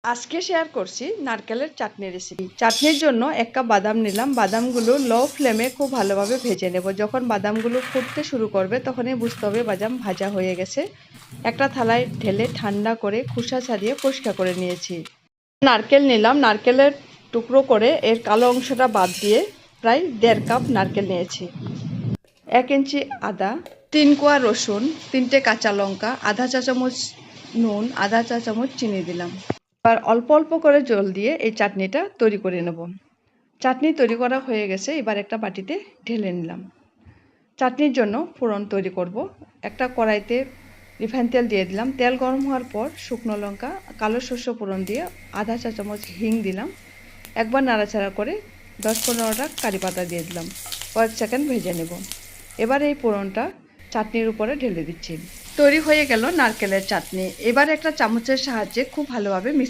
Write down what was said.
আজকে শেয়ার করছি নারকেলের চাটনি রেসিপি। চাটনির জন্য 1 কাপ বাদাম নিলাম। বাদামগুলো লো ফ্লেমে খুব ভালোভাবে ভেজে নেব। যখন বাদামগুলো ফুটতে শুরু করবে তখনই বুঝতে হবে বাদাম ভাজা হয়ে গেছে। একটা থালায় ঢেলে ঠান্ডা করে খোসা ছাড়িয়ে পরিষ্কার করে নিয়েছি। নারকেল নিলাম, নারকেলের টুকরো করে এর কালো অংশটা বাদ দিয়ে প্রায় 1.5 কাপ নারকেল নিয়েছি। 1 ইঞ্চি আদা, 3 কোয়া রসুন, 3টে কাঁচা লঙ্কা, আধা চা চামচ নুন, আধা চা চামচ চিনি দিলাম। এবার অল্প অল্প করে জল দিয়ে এই চাটনিটা তৈরি করে নেব। চাটনি তৈরি করা হয়ে গেছে, এবার একটা বাটিতে ঢেলে নিলাম। চাটনির জন্য ফোড়ন তৈরি করব। একটা কড়াইতে রিফাইন তেল দিয়ে দিলাম। তেল গরম হওয়ার পর শুকনো লঙ্কা, কালো সর্ষে ফোড়ন দিয়ে আধা চা চামচ হিং দিলাম। একবার নাড়াচাড়া করে 10-15টা কারি পাতা দিয়ে দিলাম। কয়েক সেকেন্ড ভেজে নেব। এবার এই ফোড়নটা চাটনির উপরে ঢেলে দিচ্ছি। তৈরি হয়ে গেল নারকেলের চাটনি। এবার একটা চামচের সাহায্যে খুব ভালোভাবে মিক্স